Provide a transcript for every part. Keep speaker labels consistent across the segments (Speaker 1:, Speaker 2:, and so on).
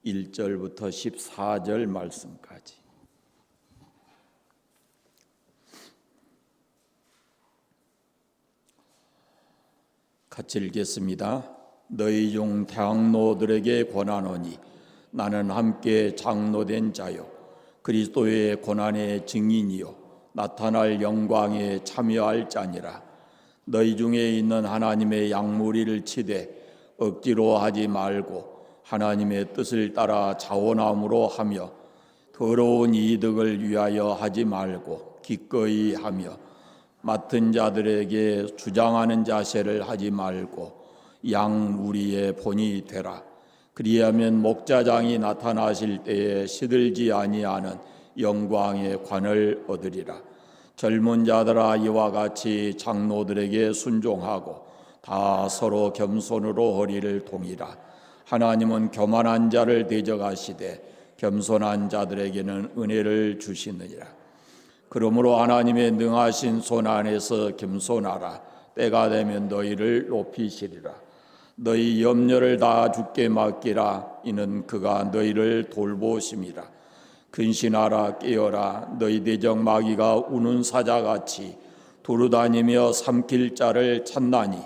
Speaker 1: 1절부터 14절 말씀까지. 같이 읽겠습니다. 너희 중 장로들에게 권하노니 나는 함께 장로된 자요 그리스도의 고난의 증인이요 나타날 영광에 참여할 자니라. 너희 중에 있는 하나님의 양무리를 치되 억지로 하지 말고 하나님의 뜻을 따라 자원함으로 하며 더러운 이득을 위하여 하지 말고 기꺼이 하며 맡은 자들에게 주장하는 자세를 하지 말고 양무리의 본이 되라. 그리하면 목자장이 나타나실 때에 시들지 아니하는 영광의 관을 얻으리라. 젊은 자들아 이와 같이 장로들에게 순종하고 다 서로 겸손으로 허리를 동이라. 하나님은 교만한 자를 대적하시되 겸손한 자들에게는 은혜를 주시느니라. 그러므로 하나님의 능하신 손 안에서 겸손하라. 때가 되면 너희를 높이시리라. 너희 염려를 다 주께 맡기라. 이는 그가 너희를 돌보심이라. 근신하라 깨어라. 너희 대적 마귀가 우는 사자같이 두루다니며 삼킬 자를 찾나니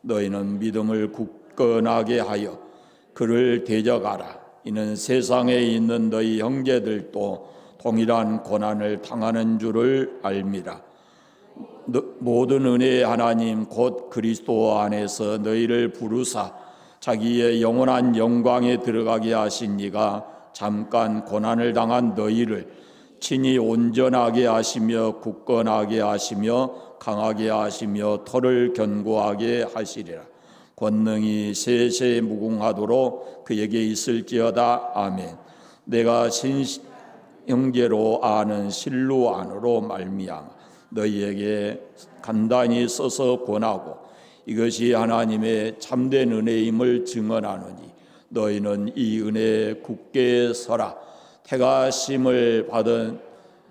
Speaker 1: 너희는 믿음을 굳건하게 하여 그를 대적하라. 이는 세상에 있는 너희 형제들도 동일한 고난을 당하는 줄을 알미라. 모든 은혜의 하나님 곧 그리스도 안에서 너희를 부르사 자기의 영원한 영광에 들어가게 하신 이가 잠깐 고난을 당한 너희를 친히 온전하게 하시며 굳건하게 하시며 강하게 하시며 터를 견고하게 하시리라. 권능이 세세 무궁하도록 그에게 있을지어다. 아멘. 내가 형제로 아는 실로 안으로 말미암아 너희에게 간단히 써서 권하고 이것이 하나님의 참된 은혜임을 증언하노니 너희는 이 은혜에 굳게 서라. 택하심을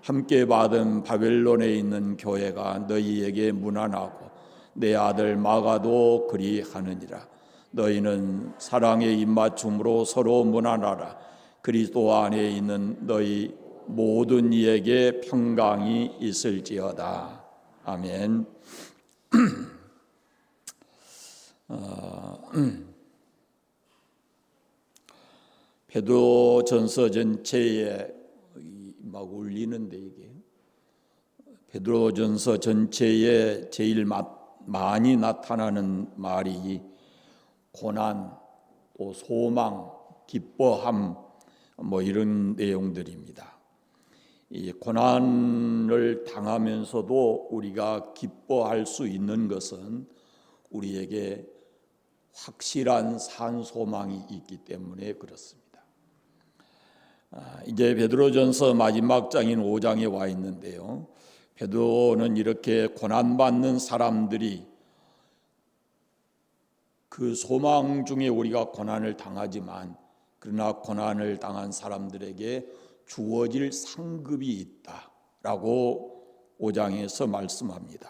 Speaker 1: 함께 받은 바벨론에 있는 교회가 너희에게 문안하고 내 아들 마가도 그리하느니라. 너희는 사랑의 입맞춤으로 서로 문안하라. 그리스도 안에 있는 너희 모든 이에게 평강이 있을지어다. 아멘. 베드로전서 전체에 막 울리는데 이게 베드로전서 전체에 제일 많이 나타나는 말이 고난, 또 소망, 기뻐함 이런 내용들입니다. 이 고난을 당하면서도 우리가 기뻐할 수 있는 것은 우리에게 확실한 산소망이 있기 때문에 그렇습니다. 이제 베드로전서 마지막 장인 5장에 와 있는데요. 베드로는 이렇게 고난받는 사람들이 그 소망 중에 우리가 고난을 당하지만 그러나 고난을 당한 사람들에게 주어질 상급이 있다라고 5장에서 말씀합니다.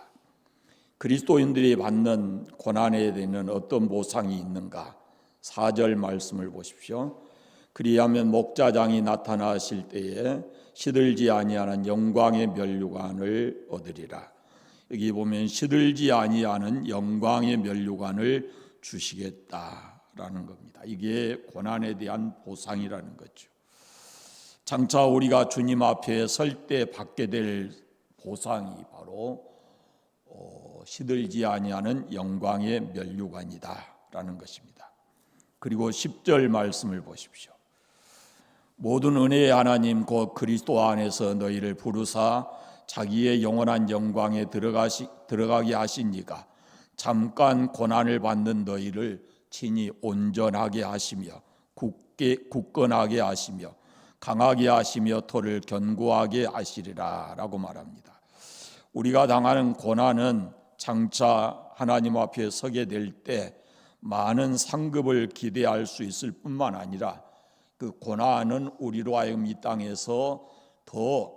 Speaker 1: 그리스도인들이 받는 고난에 대한 어떤 보상이 있는가? 4절 말씀을 보십시오. 그리하면 목자장이 나타나실 때에 시들지 아니하는 영광의 면류관을 얻으리라. 여기 보면 시들지 아니하는 영광의 면류관을 주시겠다라는 겁니다. 이게 고난에 대한 보상이라는 거죠. 장차 우리가 주님 앞에 설 때 받게 될 보상이 바로 시들지 아니하는 영광의 면류관이다라는 것입니다. 그리고 10절 말씀을 보십시오. 모든 은혜의 하나님 곧 그리스도 안에서 너희를 부르사 자기의 영원한 영광에 들어가게 하신 이가 잠깐 고난을 받는 너희를 친히 온전하게 하시며 굳건하게 하시며 강하게 하시며 터를 견고하게 하시리라 라고 말합니다. 우리가 당하는 고난은 장차 하나님 앞에 서게 될 때 많은 상급을 기대할 수 있을 뿐만 아니라 그 고난은 우리로 하여금 이 땅에서 더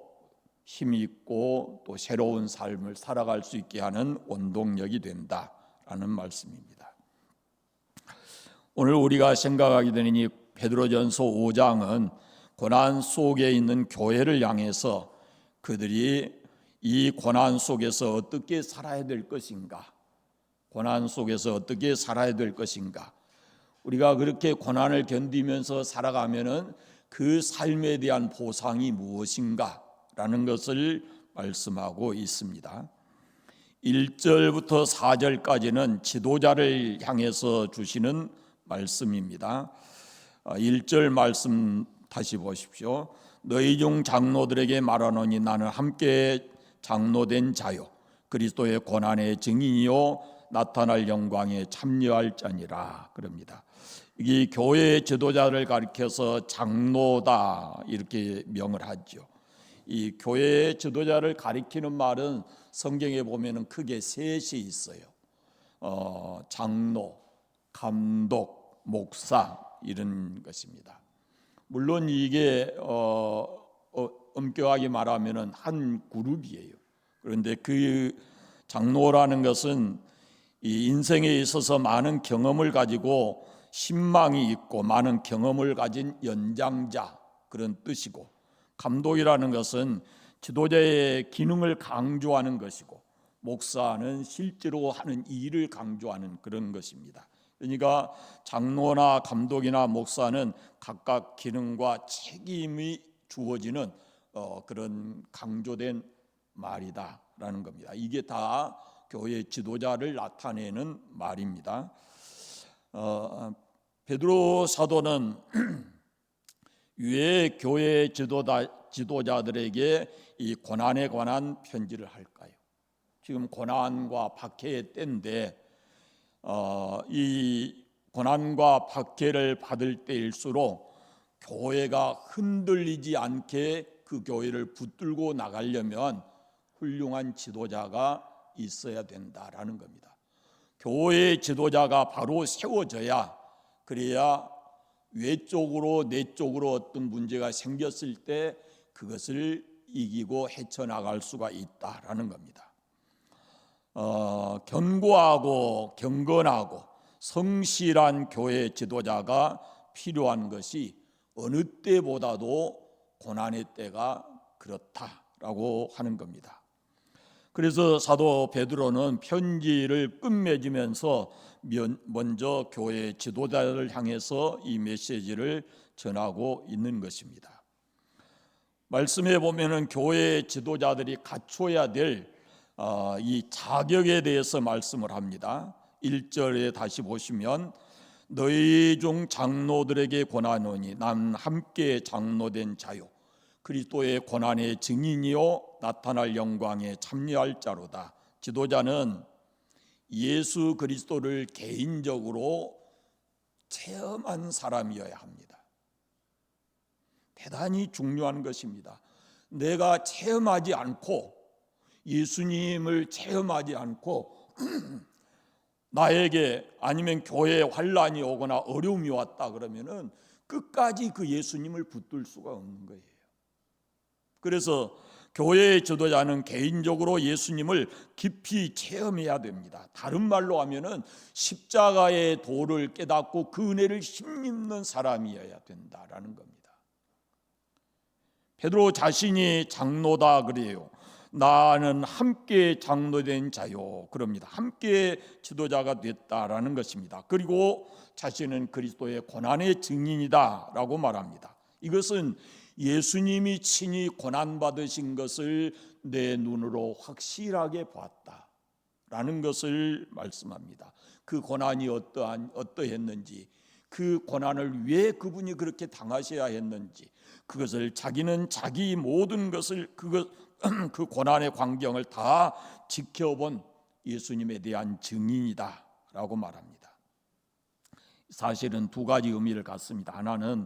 Speaker 1: 힘있고 또 새로운 삶을 살아갈 수 있게 하는 원동력이 된다라는 말씀입니다. 오늘 우리가 생각하게 되는 이 베드로전서 5장은 고난 속에 있는 교회를 향해서 그들이 이 고난 속에서 어떻게 살아야 될 것인가, 고난 속에서 어떻게 살아야 될 것인가, 우리가 그렇게 고난을 견디면서 살아가면은 그 삶에 대한 보상이 무엇인가라는 것을 말씀하고 있습니다. 1절부터 4절까지는 지도자를 향해서 주시는 말씀입니다. 1절 말씀 다시 보십시오. 너희 중 장로들에게 말하노니 나는 함께 장로된 자요 그리스도의 고난의 증인이요 나타날 영광에 참여할 자니라 그럽니다. 이 교회의 지도자를 가리켜서 장로다 이렇게 명을 하죠. 이 교회의 지도자를 가리키는 말은 성경에 보면은 크게 셋이 있어요. 장로, 감독, 목사 이런 것입니다. 물론 이게 엄격하게 말하면은 한 그룹이에요. 그런데 그 장로라는 것은 이 인생에 있어서 많은 경험을 가지고 신망이 있고 많은 경험을 가진 연장자 그런 뜻이고, 감독이라는 것은 지도자의 기능을 강조하는 것이고, 목사는 실제로 하는 일을 강조하는 그런 것입니다. 그러니까 장로나 감독이나 목사는 각각 기능과 책임이 주어지는 그런 강조된 말이다라는 겁니다. 이게 다 교회 지도자를 나타내는 말입니다. 베드로 사도는 왜 교회 지도자들에게 이 고난에 관한 편지를 할까요? 지금 고난과 박해의 때인데 이 고난과 박해를 받을 때일수록 교회가 흔들리지 않게 그 교회를 붙들고 나가려면 훌륭한 지도자가 있어야 된다라는 겁니다. 교회의 지도자가 바로 세워져야, 그래야 외적으로 내적으로 어떤 문제가 생겼을 때 그것을 이기고 헤쳐나갈 수가 있다라는 겁니다. 견고하고 경건하고 성실한 교회 지도자가 필요한 것이 어느 때보다도 고난의 때가 그렇다라고 하는 겁니다. 그래서 사도 베드로는 편지를 끝맺으면서 먼저 교회 지도자를 향해서 이 메시지를 전하고 있는 것입니다. 말씀에 보면은 교회 지도자들이 갖춰야 될 이 자격에 대해서 말씀을 합니다. 1절에 다시 보시면 너희 중 장로들에게 권하노니 난 함께 장로된 자요 그리스도의 고난의 증인이요 나타날 영광에 참여할 자로다. 지도자는 예수 그리스도를 개인적으로 체험한 사람이어야 합니다. 대단히 중요한 것입니다. 내가 체험하지 않고, 예수님을 체험하지 않고 나에게 아니면 교회에 환난이 오거나 어려움이 왔다 그러면은 끝까지 그 예수님을 붙들 수가 없는 거예요. 그래서 교회의 지도자는 개인적으로 예수님을 깊이 체험해야 됩니다. 다른 말로 하면은 십자가의 도를 깨닫고 그 은혜를 힘입는 사람이어야 된다라는 겁니다. 베드로 자신이 장로다 그래요. 나는 함께 장로된 자요 그럽니다. 함께 지도자가 됐다라는 것입니다. 그리고 자신은 그리스도의 고난의 증인이다라고 말합니다. 이것은 예수님이 친히 고난받으신 것을 내 눈으로 확실하게 봤다라는 것을 말씀합니다. 그 고난이 어떠했는지, 그 고난을 왜 그분이 그렇게 당하셔야 했는지, 그것을 자기는 자기 모든 것을 그 고난의 광경을 다 지켜본 예수님에 대한 증인이다라고 말합니다. 사실은 두 가지 의미를 갖습니다. 하나는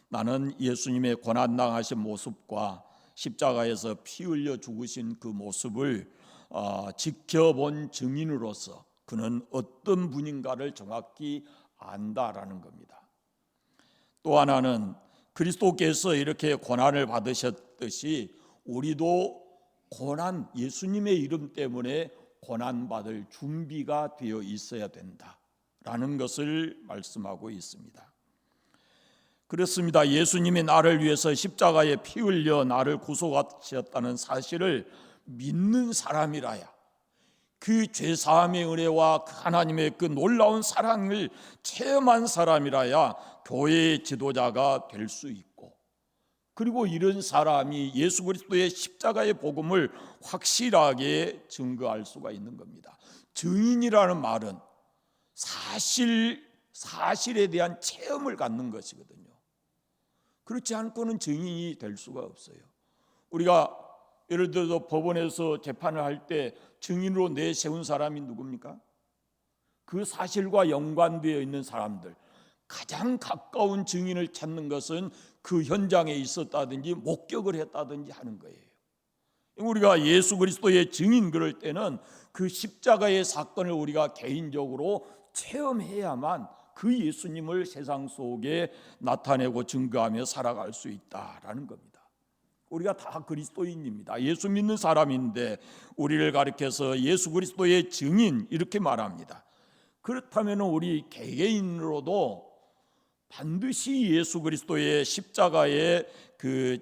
Speaker 1: 나는 예수님의 고난당하신 모습과 십자가에서 피 흘려 죽으신 그 모습을 지켜본 증인으로서 그는 어떤 분인가를 정확히 안다라는 겁니다. 또 하나는 그리스도께서 이렇게 고난을 받으셨듯이 우리도 고난, 예수님의 이름 때문에 고난받을 준비가 되어 있어야 된다라는 것을 말씀하고 있습니다. 그렇습니다. 예수님이 나를 위해서 십자가에 피 흘려 나를 구속하셨다는 사실을 믿는 사람이라야 그 죄사함의 은혜와 하나님의 그 놀라운 사랑을 체험한 사람이라야 교회의 지도자가 될 수 있고, 그리고 이런 사람이 예수 그리스도의 십자가의 복음을 확실하게 증거할 수가 있는 겁니다. 증인이라는 말은 사실에 대한 체험을 갖는 것이거든요. 그렇지 않고는 증인이 될 수가 없어요. 우리가 예를 들어서 법원에서 재판을 할 때 증인으로 내세운 사람이 누굽니까? 그 사실과 연관되어 있는 사람들, 가장 가까운 증인을 찾는 것은 그 현장에 있었다든지 목격을 했다든지 하는 거예요. 우리가 예수 그리스도의 증인 그럴 때는 그 십자가의 사건을 우리가 개인적으로 체험해야만 그 예수님을 세상 속에 나타내고 증거하며 살아갈 수 있다라는 겁니다. 우리가 다 그리스도인입니다. 예수 믿는 사람인데 우리를 가리켜서 예수 그리스도의 증인 이렇게 말합니다. 그렇다면 우리 개개인으로도 반드시 예수 그리스도의 십자가의 그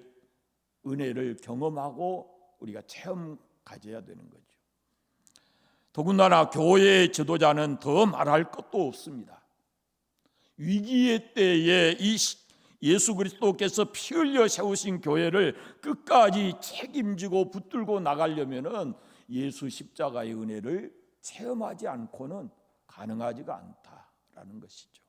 Speaker 1: 은혜를 경험하고 우리가 체험 가져야 되는 거죠. 더군다나 교회의 지도자는 더 말할 것도 없습니다. 위기의 때에 이 예수 그리스도께서 피 흘려 세우신 교회를 끝까지 책임지고 붙들고 나가려면은 예수 십자가의 은혜를 체험하지 않고는 가능하지가 않다라는 것이죠.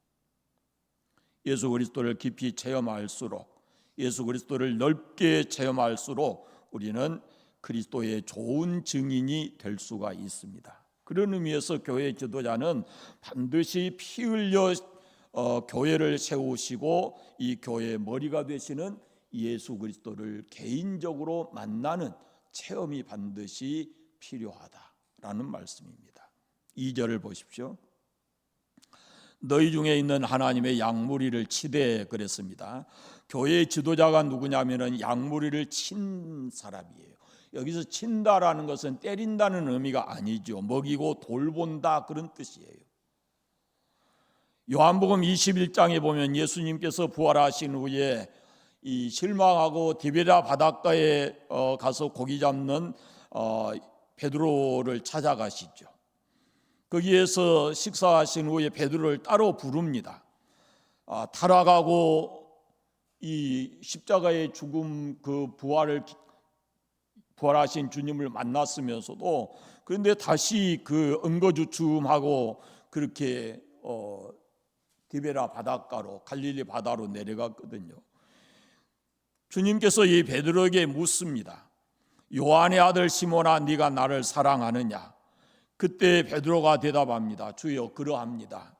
Speaker 1: 예수 그리스도를 깊이 체험할수록, 예수 그리스도를 넓게 체험할수록 우리는 그리스도의 좋은 증인이 될 수가 있습니다. 그런 의미에서 교회 지도자는 반드시 피 흘려 교회를 세우시고 이 교회의 머리가 되시는 예수 그리스도를 개인적으로 만나는 체험이 반드시 필요하다라는 말씀입니다. 2절을 보십시오. 너희 중에 있는 하나님의 양무리를 치되 그랬습니다. 교회의 지도자가 누구냐면은 양무리를 친 사람이에요. 여기서 친다라는 것은 때린다는 의미가 아니죠. 먹이고 돌본다 그런 뜻이에요. 요한복음 21장에 보면 예수님께서 부활하신 후에 이 실망하고 디베랴 바닷가에 가서 고기 잡는 베드로를 찾아가시죠. 거기에서 식사하신 후에 베드로를 따로 부릅니다. 타락하고 이 십자가의 죽음 그 부활하신 주님을 만났으면서도 그런데 다시 그 응거주춤하고 그렇게 디베라 바닷가로 갈릴리 바다로 내려갔거든요. 주님께서 이 베드로에게 묻습니다. 요한의 아들 시몬아, 네가 나를 사랑하느냐? 그때 베드로가 대답합니다. 주여, 그러합니다.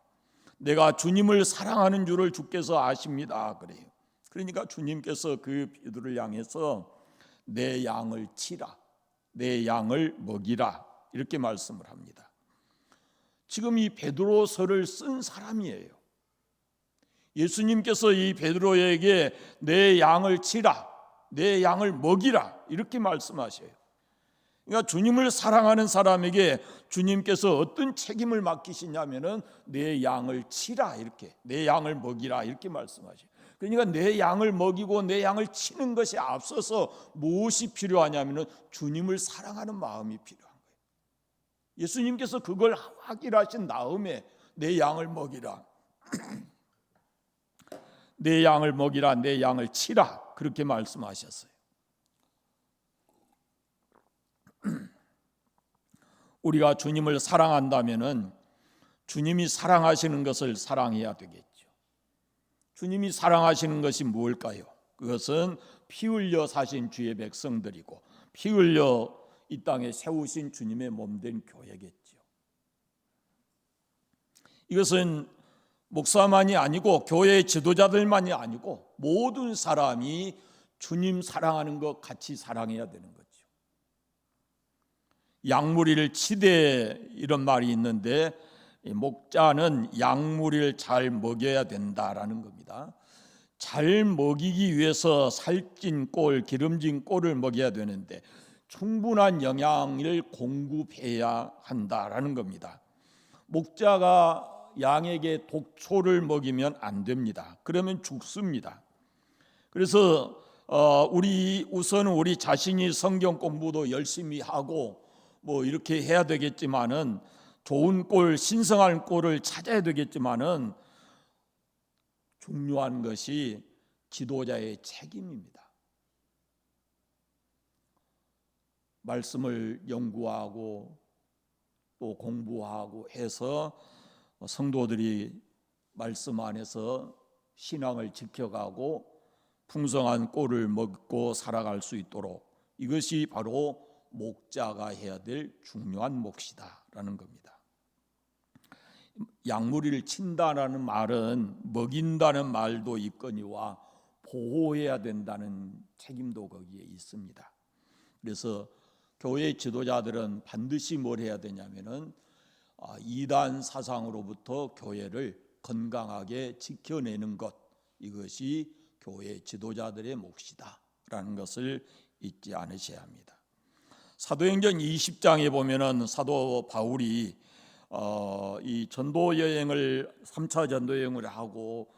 Speaker 1: 내가 주님을 사랑하는 줄을 주께서 아십니다. 그래요. 그러니까 주님께서 그 베드로를 향해서 내 양을 치라, 내 양을 먹이라 이렇게 말씀을 합니다. 지금 이 베드로서를 쓴 사람이에요. 예수님께서 이 베드로에게 내 양을 치라, 내 양을 먹이라 이렇게 말씀하셔요. 그러니까 주님을 사랑하는 사람에게 주님께서 어떤 책임을 맡기시냐면은 내 양을 치라 이렇게, 내 양을 먹이라 이렇게 말씀하셔요. 그러니까 내 양을 먹이고 내 양을 치는 것이 앞서서 무엇이 필요하냐면은 주님을 사랑하는 마음이 필요한 거예요. 예수님께서 그걸 확인하신 다음에 내 양을 먹이라, 내 양을 먹이라, 내 양을 치라 그렇게 말씀하셨어요. 우리가 주님을 사랑한다면은 주님이 사랑하시는 것을 사랑해야 되겠죠. 주님이 사랑하시는 것이 무엇일까요? 그것은 피 흘려 사신 주의 백성들이고 피 흘려 이 땅에 세우신 주님의 몸된 교회겠죠. 이것은 목사만이 아니고 교회의 지도자들만이 아니고 모든 사람이 주님 사랑하는 것 같이 사랑해야 되는 거죠. 양무리를 치되 이런 말이 있는데 목자는 양무리를 잘 먹여야 된다라는 겁니다. 잘 먹이기 위해서 살찐 꼴, 기름진 꼴을 먹여야 되는데 충분한 영양을 공급해야 한다라는 겁니다. 목자가 양에게 독초를 먹이면 안 됩니다. 그러면 죽습니다. 그래서 우선 우리 자신이 성경 공부도 열심히 하고 뭐 이렇게 해야 되겠지만은, 좋은 꼴, 신성한 꼴을 찾아야 되겠지만은, 중요한 것이 지도자의 책임입니다. 말씀을 연구하고 또 공부하고 해서 성도들이 말씀 안에서 신앙을 지켜가고 풍성한 꼴을 먹고 살아갈 수 있도록, 이것이 바로 목자가 해야 될 중요한 몫이다라는 겁니다. 양무리를 친다라는 말은 먹인다는 말도 있거니와 보호해야 된다는 책임도 거기에 있습니다. 그래서 교회 지도자들은 반드시 뭘 해야 되냐면은 이단 사상으로부터 교회를 건강하게 지켜내는 것, 이것이 교회 지도자들의 몫이다라는 것을 잊지 않으셔야 합니다. 사도행전 20장에 보면은 사도 바울이 이 전도 여행을 3차 전도 여행을 하고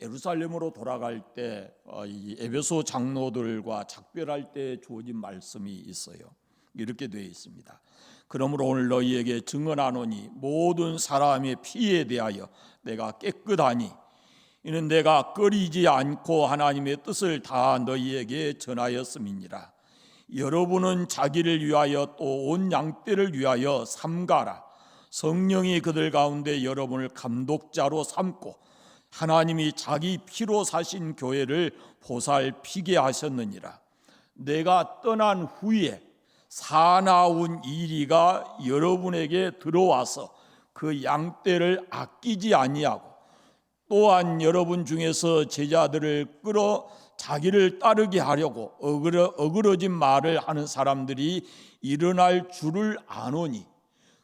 Speaker 1: 예루살렘으로 돌아갈 때 이 에베소 장로들과 작별할 때 주어진 말씀이 있어요. 이렇게 되어 있습니다. 그러므로 오늘 너희에게 증언하노니 모든 사람의 피에 대하여 내가 깨끗하니 이는 내가 꺼리지 않고 하나님의 뜻을 다 너희에게 전하였음이니라. 여러분은 자기를 위하여 또 온 양떼를 위하여 삼가라. 성령이 그들 가운데 여러분을 감독자로 삼고 하나님이 자기 피로 사신 교회를 보살피게 하셨느니라. 내가 떠난 후에 사나운 이리가 여러분에게 들어와서 그 양떼를 아끼지 아니하고 또한 여러분 중에서 제자들을 끌어 자기를 따르게 하려고 어그러진 말을 하는 사람들이 일어날 줄을 아노니,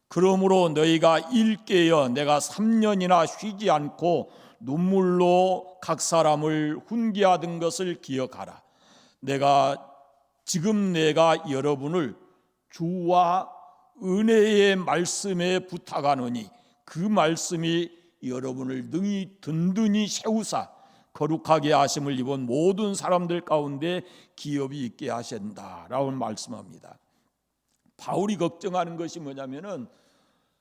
Speaker 1: 그러므로 너희가 일깨어 내가 3년이나 쉬지 않고 눈물로 각 사람을 훈계하던 것을 기억하라. 지금 내가 여러분을 주와 은혜의 말씀에 부탁하노니 그 말씀이 여러분을 능히 든든히 세우사 거룩하게 하심을 입은 모든 사람들 가운데 기업이 있게 하신다라고 말씀합니다. 바울이 걱정하는 것이 뭐냐면은,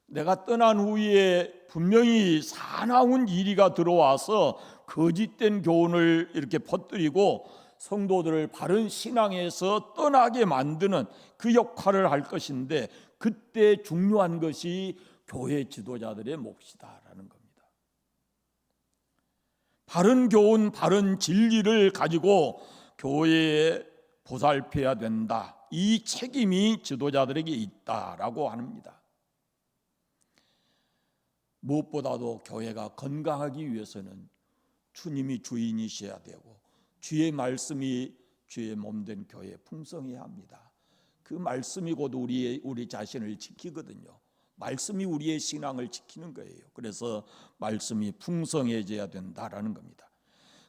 Speaker 1: 내가 떠난 후에 분명히 사나운 이리가 들어와서 거짓된 교훈을 이렇게 퍼뜨리고 성도들을 바른 신앙에서 떠나게 만드는 그 역할을 할 것인데, 그때 중요한 것이 교회 지도자들의 몫이다라는 겁니다. 바른 교훈, 바른 진리를 가지고 교회에 보살펴야 된다. 이 책임이 지도자들에게 있다라고 합니다. 무엇보다도 교회가 건강하기 위해서는 주님이 주인이셔야 되고 주의 말씀이 주의 몸된 교회에 풍성해야 합니다. 그 말씀이 곧 우리 자신을 지키거든요. 말씀이 우리의 신앙을 지키는 거예요. 그래서 말씀이 풍성해져야 된다라는 겁니다.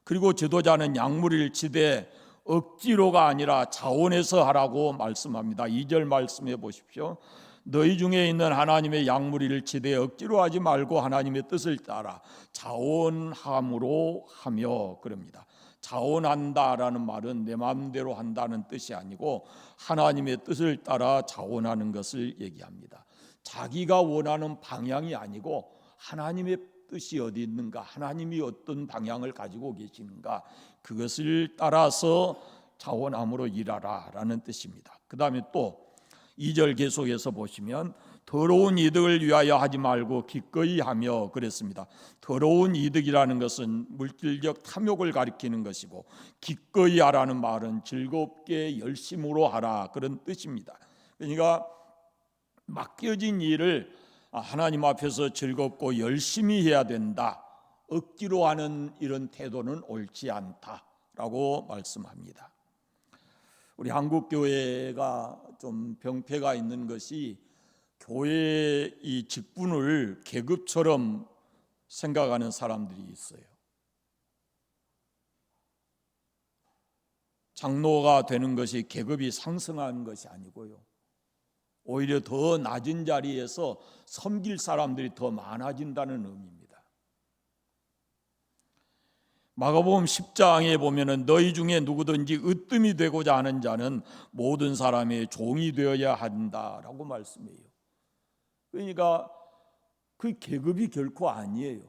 Speaker 1: 그리고 지도자는 양무리를 치되 억지로가 아니라 자원해서 하라고 말씀합니다. 2절 말씀해 보십시오. 너희 중에 있는 하나님의 양무리를 치되 억지로 하지 말고 하나님의 뜻을 따라 자원함으로 하며, 그럽니다. 자원한다라는 말은 내 마음대로 한다는 뜻이 아니고 하나님의 뜻을 따라 자원하는 것을 얘기합니다. 자기가 원하는 방향이 아니고 하나님의 뜻이 어디 있는가, 하나님이 어떤 방향을 가지고 계시는가, 그것을 따라서 자원함으로 일하라 라는 뜻입니다. 그 다음에 또 2절 계속해서 보시면 더러운 이득을 위하여 하지 말고 기꺼이 하며 그랬습니다. 더러운 이득이라는 것은 물질적 탐욕을 가리키는 것이고, 기꺼이 하라는 말은 즐겁게 열심으로 하라 그런 뜻입니다. 그러니까 맡겨진 일을 하나님 앞에서 즐겁고 열심히 해야 된다. 억지로 하는 이런 태도는 옳지 않다라고 말씀합니다. 우리 한국 교회가 좀 병폐가 있는 것이 교회의 이 직분을 계급처럼 생각하는 사람들이 있어요. 장로가 되는 것이 계급이 상승하는 것이 아니고요, 오히려 더 낮은 자리에서 섬길 사람들이 더 많아진다는 의미입니다. 마가복음 10장에 보면은 너희 중에 누구든지 으뜸이 되고자 하는 자는 모든 사람의 종이 되어야 한다라고 말씀해요. 그러니까 그 계급이 결코 아니에요.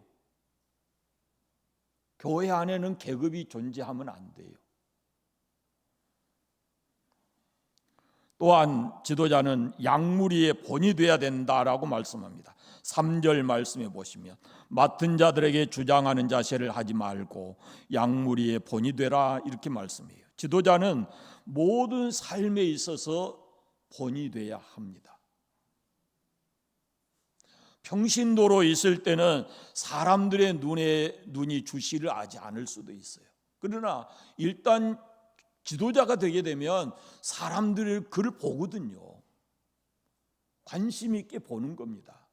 Speaker 1: 교회 안에는 계급이 존재하면 안 돼요. 또한 지도자는 양무리의 본이 되어야 된다라고 말씀합니다. 3절 말씀해 보시면 맡은 자들에게 주장하는 자세를 하지 말고 양무리의 본이 되라 이렇게 말씀해요. 지도자는 모든 삶에 있어서 본이 되어야 합니다. 평신도로 있을 때는 사람들의 눈이 주시를 하지 않을 수도 있어요. 그러나 일단 지도자가 되게 되면 사람들이 그를 보거든요. 관심 있게 보는 겁니다.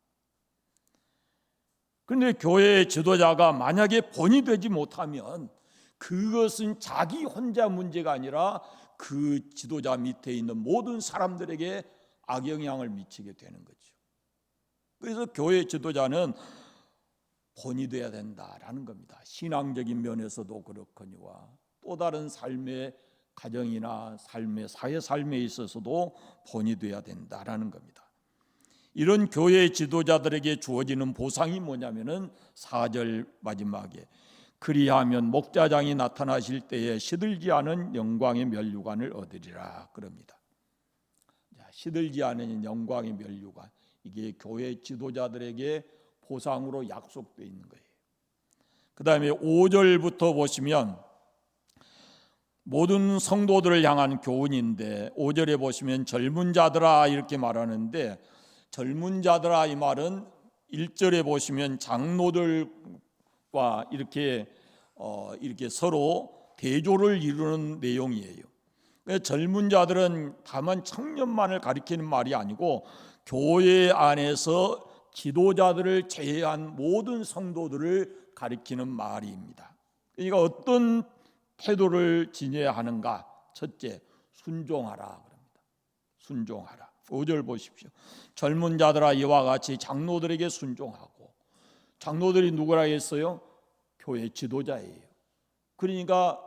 Speaker 1: 그런데 교회의 지도자가 만약에 본이 되지 못하면 그것은 자기 혼자 문제가 아니라 그 지도자 밑에 있는 모든 사람들에게 악영향을 미치게 되는 거죠. 그래서 교회 지도자는 본이 되어야 된다라는 겁니다. 신앙적인 면에서도 그렇거니와 또 다른 삶의 가정이나 삶의 사회 삶에 있어서도 본이 되어야 된다라는 겁니다. 이런 교회 지도자들에게 주어지는 보상이 뭐냐면은 4절 마지막에 그리하면 목자장이 나타나실 때에 시들지 않은 영광의 면류관을 얻으리라 그럽니다. 시들지 않은 영광의 면류관, 이게 교회 지도자들에게 보상으로 약속되어 있는 거예요. 그 다음에 5절부터 보시면 모든 성도들을 향한 교훈인데 5절에 보시면 젊은 자들아 이렇게 말하는데 젊은 자들아 이 말은 1절에 보시면 장로들과 이렇게 서로 대조를 이루는 내용이에요. 젊은 자들은 다만 청년만을 가리키는 말이 아니고 교회 안에서 지도자들을 제외한 모든 성도들을 가리키는 말입니다. 그러니까 어떤 태도를 지녀야 하는가? 첫째, 순종하라 그럽니다. 순종하라. 5절 보십시오. 젊은 자들아 이와 같이 장로들에게 순종하고, 장로들이 누구라 했어요? 교회 지도자예요. 그러니까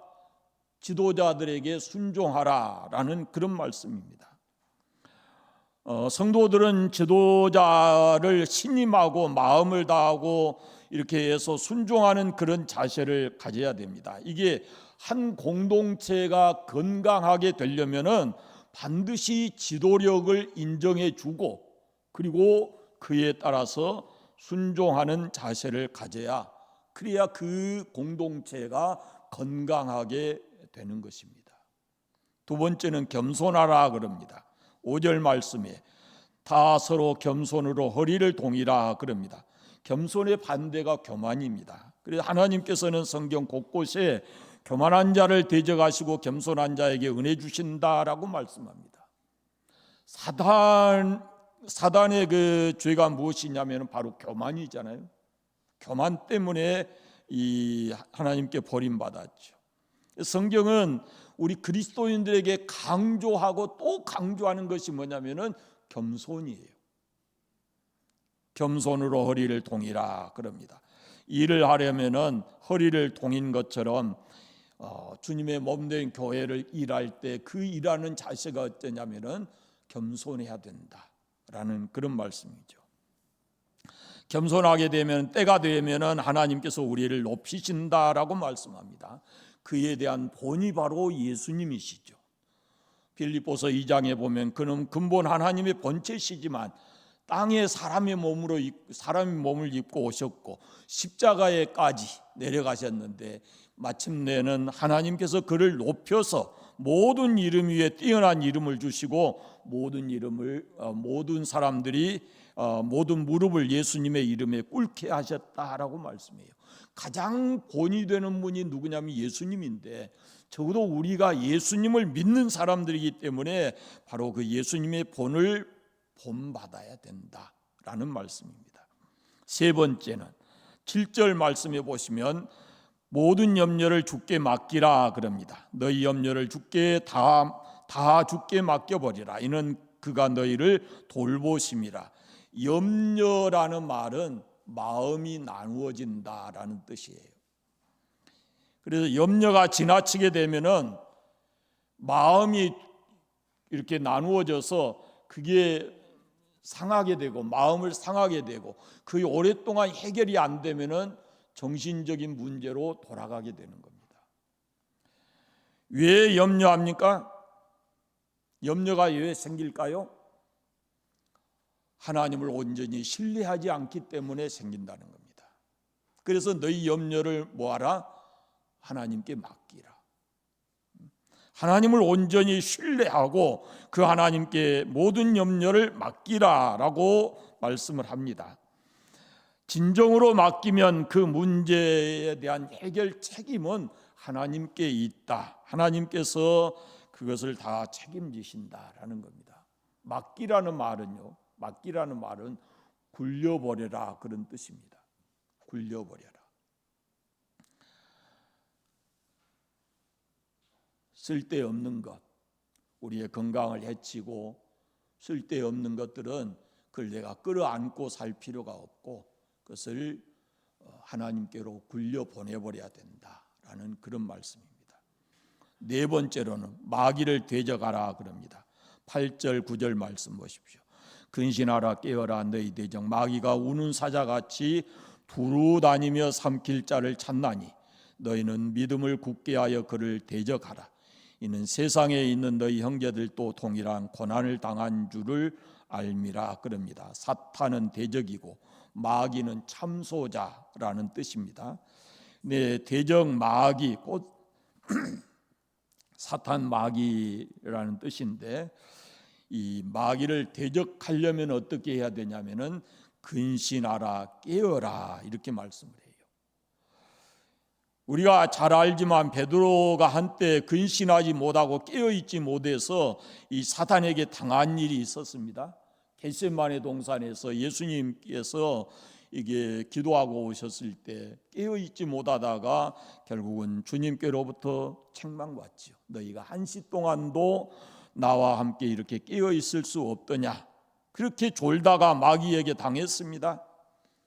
Speaker 1: 지도자들에게 순종하라라는 그런 말씀입니다. 성도들은 지도자를 신임하고 마음을 다하고 이렇게 해서 순종하는 그런 자세를 가져야 됩니다. 이게 한 공동체가 건강하게 되려면은 반드시 지도력을 인정해 주고 그리고 그에 따라서 순종하는 자세를 가져야 그래야 그 공동체가 건강하게 되는 것입니다. 두 번째는 겸손하라 그럽니다. 5절 말씀에 다 서로 겸손으로 허리를 동이라 그럽니다. 겸손의 반대가 교만입니다. 그래서 하나님께서는 성경 곳곳에 교만한 자를 대적하시고 겸손한 자에게 은혜 주신다라고 말씀합니다. 사단의 그 죄가 무엇이냐면 바로 교만이잖아요. 교만 때문에 이 하나님께 버림받았죠. 성경은 우리 그리스도인들에게 강조하고 또 강조하는 것이 뭐냐면은 겸손이에요. 겸손으로 허리를 동이라 그럽니다. 일을 하려면은 허리를 동인 것처럼 주님의 몸된 교회를 일할 때 그 일하는 자세가 어떠냐면은 겸손해야 된다라는 그런 말씀이죠. 겸손하게 되면 때가 되면은 하나님께서 우리를 높이신다라고 말씀합니다. 그에 대한 본이 바로 예수님이시죠. 빌립보서 2장에 보면 그는 근본 하나님의 본체시지만 땅에 사람의 몸을 입고 오셨고 십자가에까지 내려가셨는데 마침내는 하나님께서 그를 높여서 모든 이름 위에 뛰어난 이름을 주시고 모든 사람들이 모든 무릎을 예수님의 이름에 꿇게 하셨다라고 말씀해요. 가장 본이 되는 분이 누구냐면 예수님인데 적어도 우리가 예수님을 믿는 사람들이기 때문에 바로 그 예수님의 본을 본받아야 된다라는 말씀입니다. 세 번째는 7절 말씀해 보시면 모든 염려를 주께 맡기라 그럽니다. 너희 염려를 주께 다 주께 맡겨버리라. 이는 그가 너희를 돌보심이라. 염려라는 말은 마음이 나누어진다라는 뜻이에요. 그래서 염려가 지나치게 되면은 마음이 이렇게 나누어져서 그게 상하게 되고 마음을 상하게 되고 그게 오랫동안 해결이 안 되면은 정신적인 문제로 돌아가게 되는 겁니다. 왜 염려합니까? 염려가 왜 생길까요? 하나님을 온전히 신뢰하지 않기 때문에 생긴다는 겁니다. 그래서 너희 염려를 뭐하라? 하나님께 맡기라. 하나님을 온전히 신뢰하고 그 하나님께 모든 염려를 맡기라라고 말씀을 합니다. 진정으로 맡기면 그 문제에 대한 해결 책임은 하나님께 있다. 하나님께서 그것을 다 책임지신다라는 겁니다. 맡기라는 말은요, 맡기라는 말은 굴려버려라 그런 뜻입니다. 굴려버려라. 쓸데없는 것, 우리의 건강을 해치고 쓸데없는 것들은 그걸 내가 끌어안고 살 필요가 없고 그것을 하나님께로 굴려보내버려야 된다라는 그런 말씀입니다. 네 번째로는 마귀를 대적하라 그럽니다. 8절 9절 말씀 보십시오. 근신하라 깨어라 너희 대적 마귀가 우는 사자같이 두루 다니며 삼킬 자를 찾나니 너희는 믿음을 굳게 하여 그를 대적하라. 이는 세상에 있는 너희 형제들도 동일한 고난을 당한 줄을 알미라 그럽니다. 사탄은 대적이고 마귀는 참소자라는 뜻입니다. 네, 대적 마귀 곧 사탄 마귀라는 뜻인데 이 마귀를 대적하려면 어떻게 해야 되냐면은 근신하라 깨어라 이렇게 말씀을 해요. 우리가 잘 알지만 베드로가 한때 근신하지 못하고 깨어있지 못해서 이 사탄에게 당한 일이 있었습니다. 겟세마네 동산에서 예수님께서 이게 기도하고 오셨을 때 깨어있지 못하다가 결국은 주님께로부터 책망받지요. 너희가 한시 동안도 나와 함께 이렇게 깨어있을 수 없더냐. 그렇게 졸다가 마귀에게 당했습니다.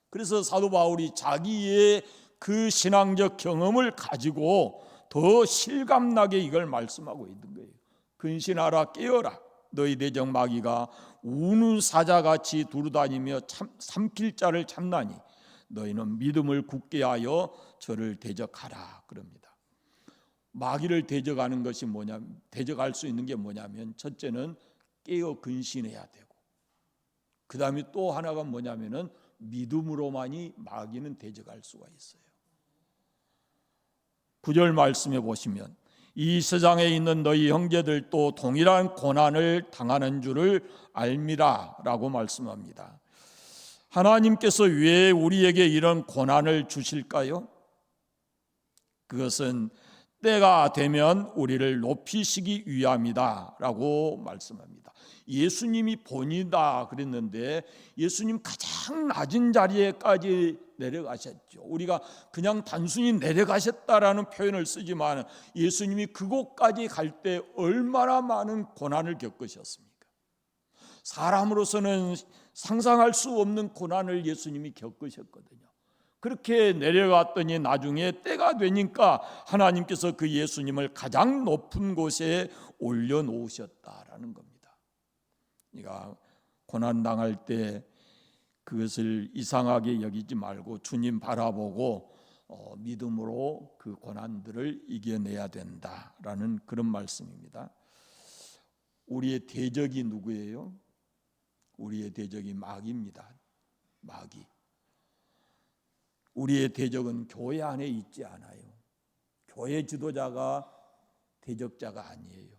Speaker 1: 그래서 사도 바울이 자기의 그 신앙적 경험을 가지고 더 실감나게 이걸 말씀하고 있는 거예요. 근신하라 깨어라 너희 대적 마귀가 우는 사자같이 두루다니며 삼킬 자를 찾나니 너희는 믿음을 굳게 하여 저를 대적하라 그럽니다. 마귀를 대적하는 것이 뭐냐면 대적할 수 있는 게 뭐냐면 첫째는 깨어 근신해야 되고 그 다음에 또 하나가 뭐냐면은 믿음으로만이 마귀는 대적할 수가 있어요. 9절 말씀해 보시면 이 세상에 있는 너희 형제들도 동일한 고난을 당하는 줄을 알미라 라고 말씀합니다. 하나님께서 왜 우리에게 이런 고난을 주실까요? 그것은 때가 되면 우리를 높이시기 위함이다 라고 말씀합니다. 예수님이 본이다 그랬는데 예수님 가장 낮은 자리에까지 내려가셨죠. 우리가 그냥 단순히 내려가셨다라는 표현을 쓰지만 예수님이 그곳까지 갈 때 얼마나 많은 고난을 겪으셨습니까? 사람으로서는 상상할 수 없는 고난을 예수님이 겪으셨거든요. 그렇게 내려갔더니 나중에 때가 되니까 하나님께서 그 예수님을 가장 높은 곳에 올려놓으셨다라는 겁니다. 그러니까 고난당할 때 그것을 이상하게 여기지 말고 주님 바라보고 믿음으로 그 고난들을 이겨내야 된다라는 그런 말씀입니다. 우리의 대적이 누구예요? 우리의 대적이 마귀입니다. 마귀. 우리의 대적은 교회 안에 있지 않아요. 교회 지도자가 대적자가 아니에요.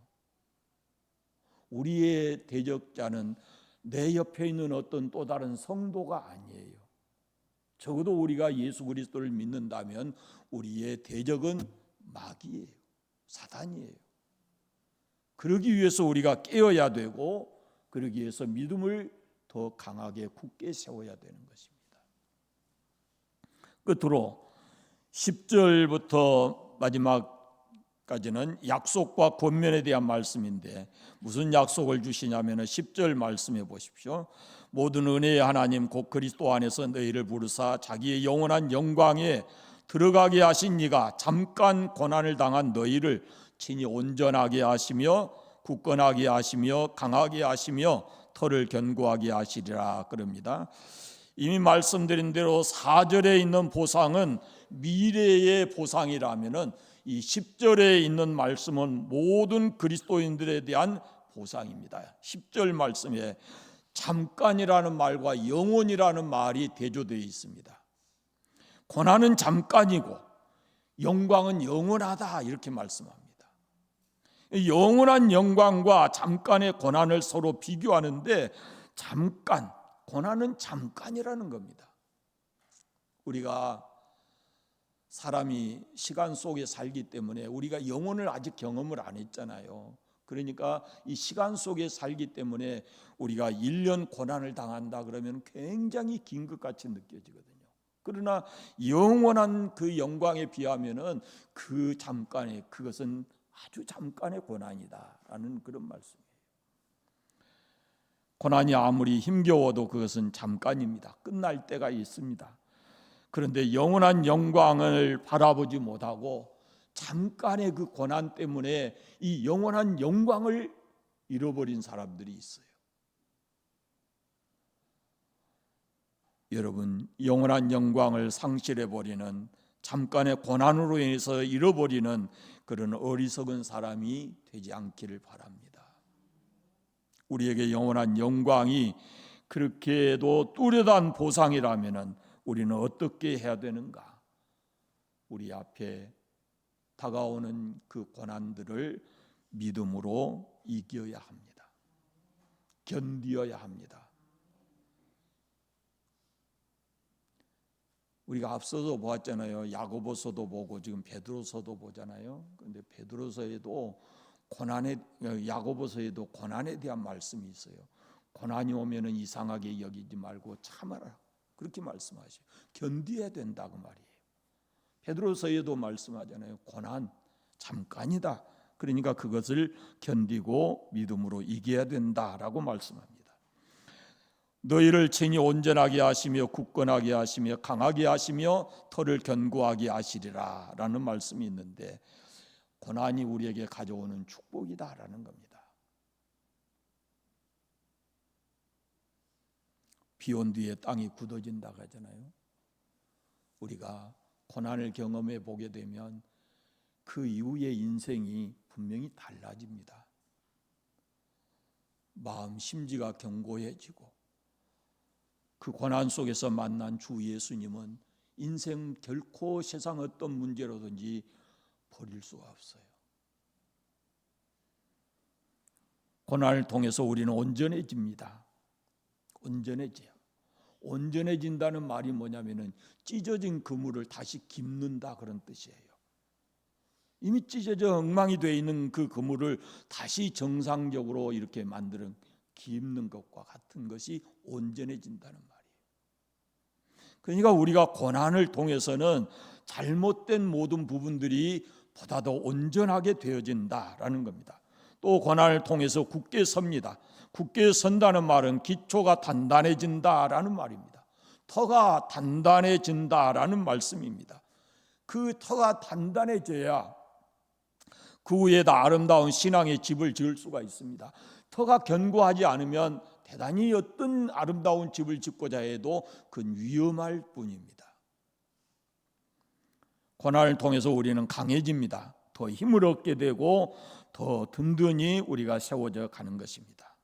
Speaker 1: 우리의 대적자는 내 옆에 있는 어떤 또 다른 성도가 아니에요. 적어도 우리가 예수 그리스도를 믿는다면 우리의 대적은 마귀예요. 사단이에요. 그러기 위해서 우리가 깨어야 되고 그러기 위해서 믿음을 더 강하게 굳게 세워야 되는 것입니다. 끝으로 10절부터 마지막까지는 약속과 권면에 대한 말씀인데 무슨 약속을 주시냐면 10절 말씀해 보십시오. 모든 은혜의 하나님 곧 그리스도 안에서 너희를 부르사 자기의 영원한 영광에 들어가게 하신 이가 잠깐 고난을 당한 너희를 친히 온전하게 하시며 굳건하게 하시며 강하게 하시며 터를 견고하게 하시리라 그럽니다. 이미 말씀드린 대로 4절에 있는 보상은 미래의 보상이라면은 이 10절에 있는 말씀은 모든 그리스도인들에 대한 보상입니다. 10절 말씀에 잠깐이라는 말과 영원이라는 말이 대조되어 있습니다. 고난은 잠깐이고 영광은 영원하다 이렇게 말씀합니다. 영원한 영광과 잠깐의 고난을 서로 비교하는데 잠깐, 고난은 잠깐이라는 겁니다. 우리가 사람이 시간 속에 살기 때문에 우리가 영혼을 아직 경험을 안 했잖아요. 그러니까 이 시간 속에 살기 때문에 우리가 1년 고난을 당한다 그러면 굉장히 긴 것 같이 느껴지거든요. 그러나 영원한 그 영광에 비하면은 그 잠깐의 그것은 아주 잠깐의 고난이다라는 그런 말씀이에요. 고난이 아무리 힘겨워도 그것은 잠깐입니다. 끝날 때가 있습니다. 그런데 영원한 영광을 바라보지 못하고 잠깐의 그 고난 때문에 이 영원한 영광을 잃어버린 사람들이 있어요. 여러분, 영원한 영광을 상실해버리는 잠깐의 고난으로 인해서 잃어버리는 그런 어리석은 사람이 되지 않기를 바랍니다. 우리에게 영원한 영광이 그렇게도 뚜렷한 보상이라면 우리는 어떻게 해야 되는가? 우리 앞에 다가오는 그 고난들을 믿음으로 이겨야 합니다. 견디어야 합니다. 우리가 앞서서 보았잖아요. 야고보서도 보고 지금 베드로서도 보잖아요. 그런데 베드로서에도 야고보서에도 고난에 대한 말씀이 있어요. 고난이 오면은 이상하게 여기지 말고 참아라. 그렇게 말씀하셔요. 견디어야 된다 그 말이에요. 베드로서에도 말씀하잖아요. 고난 잠깐이다. 그러니까 그것을 견디고 믿음으로 이겨야 된다라고 말씀합니다. 너희를 친히 온전하게 하시며 굳건하게 하시며 강하게 하시며 터를 견고하게 하시리라 라는 말씀이 있는데 고난이 우리에게 가져오는 축복이다라는 겁니다. 비 온 뒤에 땅이 굳어진다고 하잖아요. 우리가 고난을 경험해 보게 되면 그 이후의 인생이 분명히 달라집니다. 마음 심지가 견고해지고 그 고난 속에서 만난 주 예수님은 인생 결코 세상 어떤 문제로든지 버릴 수가 없어요. 고난을 통해서 우리는 온전해집니다. 온전해져요. 온전해진다는 말이 뭐냐면은 찢어진 그물을 다시 깁는다 그런 뜻이에요. 이미 찢어져 엉망이 되어 있는 그 그물을 다시 정상적으로 이렇게 만드는 깁는 것과 같은 것이 온전해진다는 말이에요. 그러니까 우리가 고난을 통해서는 잘못된 모든 부분들이 보다 더 온전하게 되어진다라는 겁니다. 또 고난을 통해서 굳게 섭니다. 굳게 선다는 말은 기초가 단단해진다라는 말입니다. 터가 단단해진다라는 말씀입니다. 그 터가 단단해져야 그 위에다 아름다운 신앙의 집을 지을 수가 있습니다. 터가 견고하지 않으면 대단히 어떤 아름다운 집을 짓고자 해도 그건 위험할 뿐입니다. 고난을 통해서 우리는 강해집니다. 더 힘을 얻게 되고 더 든든히 우리가 세워져 가는 것입니다.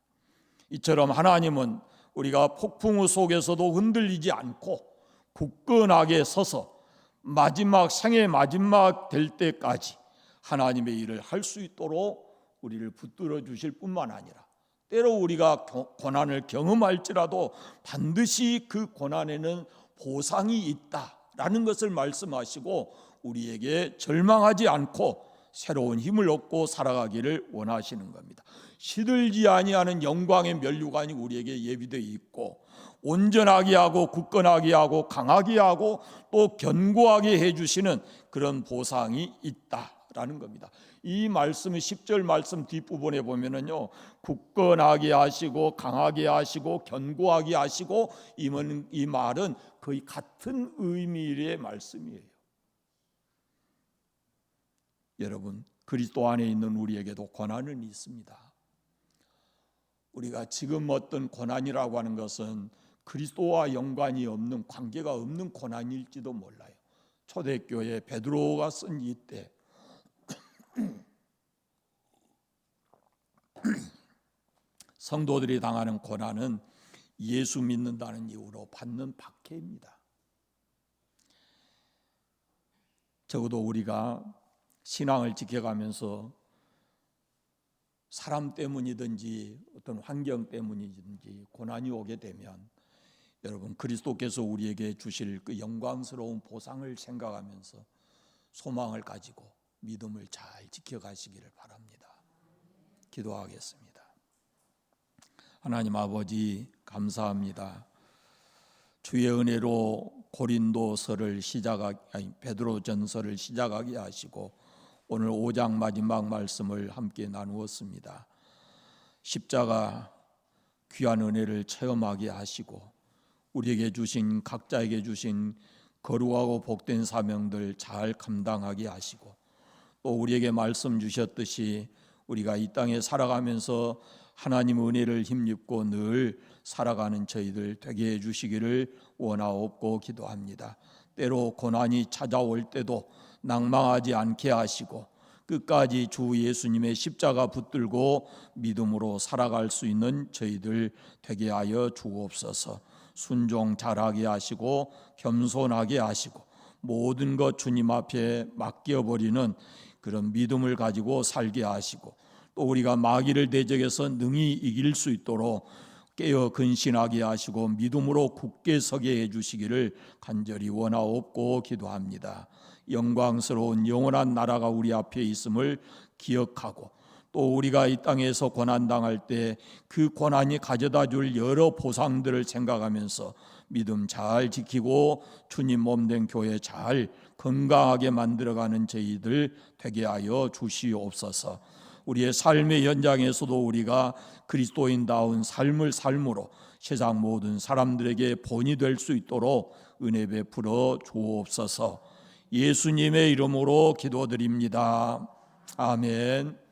Speaker 1: 이처럼 하나님은 우리가 폭풍우 속에서도 흔들리지 않고 굳건하게 서서 마지막 생의 마지막 될 때까지 하나님의 일을 할 수 있도록 우리를 붙들어 주실 뿐만 아니라 때로 우리가 고난을 경험할지라도 반드시 그 고난에는 보상이 있다라는 것을 말씀하시고 우리에게 절망하지 않고 새로운 힘을 얻고 살아가기를 원하시는 겁니다. 시들지 아니하는 영광의 면류관이 우리에게 예비되어 있고 온전하게 하고 굳건하게 하고 강하게 하고 또 견고하게 해주시는 그런 보상이 있다라는 겁니다. 이 말씀의 10절 말씀 뒷부분에 보면은요, 굳건하게 하시고 강하게 하시고 견고하게 하시고 이 말은 거의 같은 의미의 말씀이에요. 여러분, 그리스도 안에 있는 우리에게도 고난은 있습니다. 우리가 지금 어떤 고난이라고 하는 것은 그리스도와 연관이 없는, 관계가 없는 고난일지도 몰라요. 초대교회 베드로가 쓴 이때 성도들이 당하는 고난은 예수 믿는다는 이유로 받는 박해입니다. 적어도 우리가 신앙을 지켜가면서 사람 때문이든지 어떤 환경 때문이든지 고난이 오게 되면 여러분, 그리스도께서 우리에게 주실 그 영광스러운 보상을 생각하면서 소망을 가지고 믿음을 잘 지켜가시기를 바랍니다. 기도하겠습니다. 하나님 아버지, 감사합니다. 주의 은혜로 고린도서를 베드로전서를 시작하게 하시고 오늘 5장 마지막 말씀을 함께 나누었습니다. 십자가 귀한 은혜를 체험하게 하시고 우리에게 주신, 각자에게 주신 거룩하고 복된 사명들 잘 감당하게 하시고, 또 우리에게 말씀 주셨듯이 우리가 이 땅에 살아가면서 하나님 은혜를 힘입고 늘 살아가는 저희들 되게 해주시기를 원하옵고 기도합니다. 때로 고난이 찾아올 때도 낭망하지 않게 하시고 끝까지 주 예수님의 십자가 붙들고 믿음으로 살아갈 수 있는 저희들 되게 하여 주옵소서. 순종 잘하게 하시고 겸손하게 하시고 모든 것 주님 앞에 맡겨버리는 그런 믿음을 가지고 살게 하시고, 또 우리가 마귀를 대적해서 능히 이길 수 있도록 깨어 근신하게 하시고 믿음으로 굳게 서게 해주시기를 간절히 원하옵고 기도합니다. 영광스러운 영원한 나라가 우리 앞에 있음을 기억하고, 또 우리가 이 땅에서 고난당할 때 그 고난이 가져다 줄 여러 보상들을 생각하면서 믿음 잘 지키고 주님 몸된 교회 잘 건강하게 만들어가는 저희들 되게 하여 주시옵소서. 우리의 삶의 현장에서도 우리가 그리스도인다운 삶을 삶으로 세상 모든 사람들에게 본이 될 수 있도록 은혜 베풀어 주옵소서. 예수님의 이름으로 기도드립니다. 아멘.